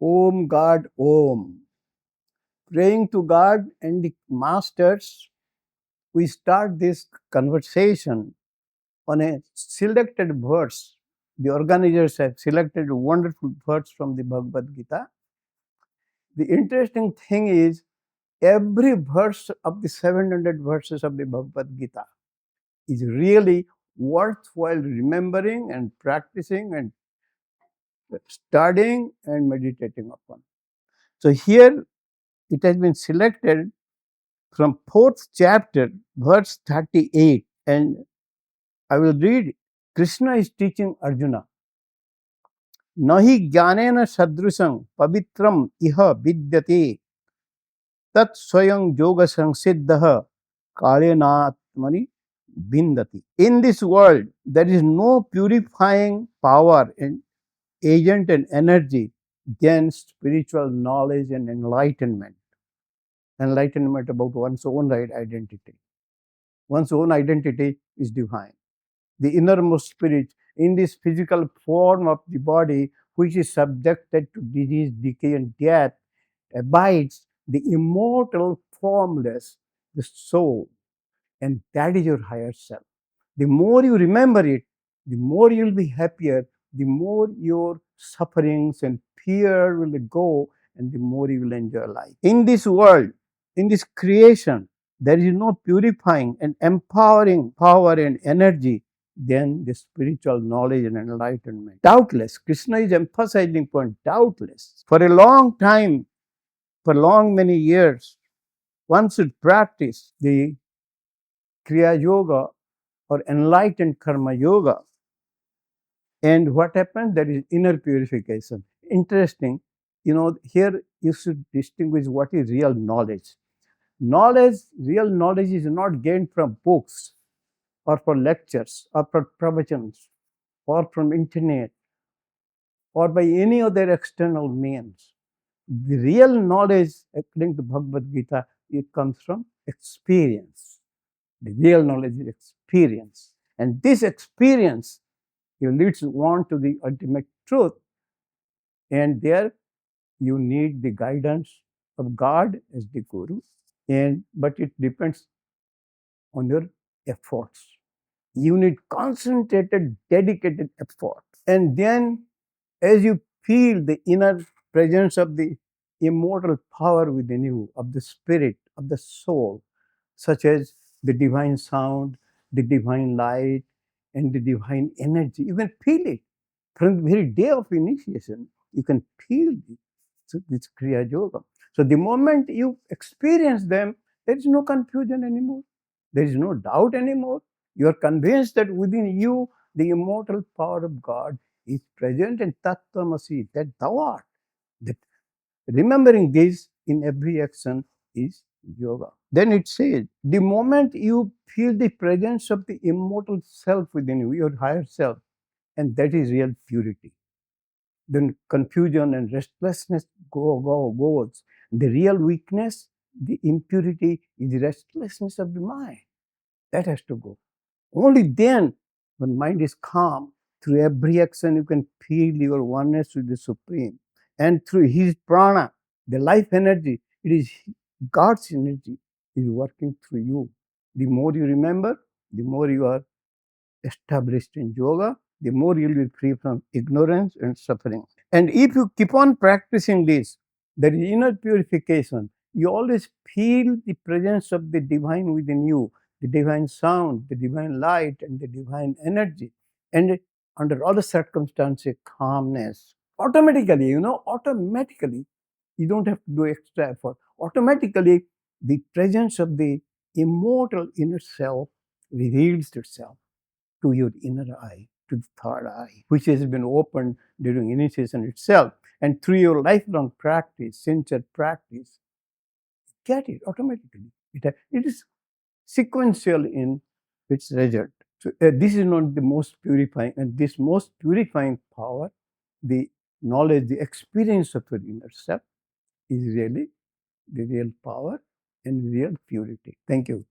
Om God Om. Praying to God and the masters, we start this conversation on a selected verse. The organizers have selected a wonderful verse from the Bhagavad Gita. The interesting thing is, every verse of the 700 verses of the Bhagavad Gita is really worthwhile remembering and practicing and studying and meditating upon. So here it has been selected from 4th chapter, verse 38, and I will read. Krishna is teaching Arjuna. Nahi jnanena sadrusam pavitram iha vidyate tat swayam yoga samsiddha kalenatmani bindati. In this world, there is no purifying power and agent and energy than spiritual knowledge and enlightenment. Enlightenment about one's own identity. One's own identity is divine. The innermost spirit in this physical form of the body, which is subjected to disease, decay, and death, abides the immortal, formless, the soul, and that is your higher self. The more you remember it, the more you'll be happier, the more your sufferings and fear will go, and the more you will enjoy life. In this world, in this creation, there is no purifying and empowering power and energy than the spiritual knowledge and enlightenment. Doubtless, Krishna is emphasizing point, doubtless. For a long time, for many years, one should practice the Kriya Yoga or enlightened Karma Yoga. And what happens? There is inner purification. Interesting, here you should distinguish what is real knowledge. Real knowledge is not gained from books or from lectures or from pravachans or from internet or by any other external means. The real knowledge, according to Bhagavad Gita, it comes from experience. The real knowledge is experience. And this experience leads one to the ultimate truth. And there you need the guidance of God as the Guru. But it depends on your efforts. You need concentrated, dedicated effort. And then as you feel the inner presence of the immortal power within you, of the spirit, of the soul, such as the divine sound, the divine light, and the divine energy, you can feel it. From the very day of initiation, you can feel this Kriya Yoga. So the moment you experience them, there is no confusion anymore. There is no doubt anymore. You are convinced that within you, the immortal power of God is present, and Tattvamasi, that thou art. That remembering this in every action is yoga. Then it says, the moment you feel the presence of the immortal self within you, your higher self, and that is real purity. Then confusion and restlessness goes. The real weakness, the impurity, is restlessness of the mind. That has to go. Only then, when mind is calm, through every action you can feel your oneness with the Supreme. And through His prana, the life energy, it is God's energy is working through you. The more you remember, the more you are established in yoga, the more you will be free from ignorance and suffering. And if you keep on practicing this, there is inner purification. You always feel the presence of the divine within you, the divine sound, the divine light, and the divine energy. And under all the circumstances, calmness. Automatically, you don't have to do extra effort. Automatically, the presence of the immortal inner self reveals itself to your inner eye, to the third eye, which has been opened during initiation itself. And through your lifelong practice, sincere practice, get it automatically. It is sequential in its result. So this is not the most purifying, and this most purifying power, the knowledge, the experience of your inner self, is really the real power and real purity. Thank you.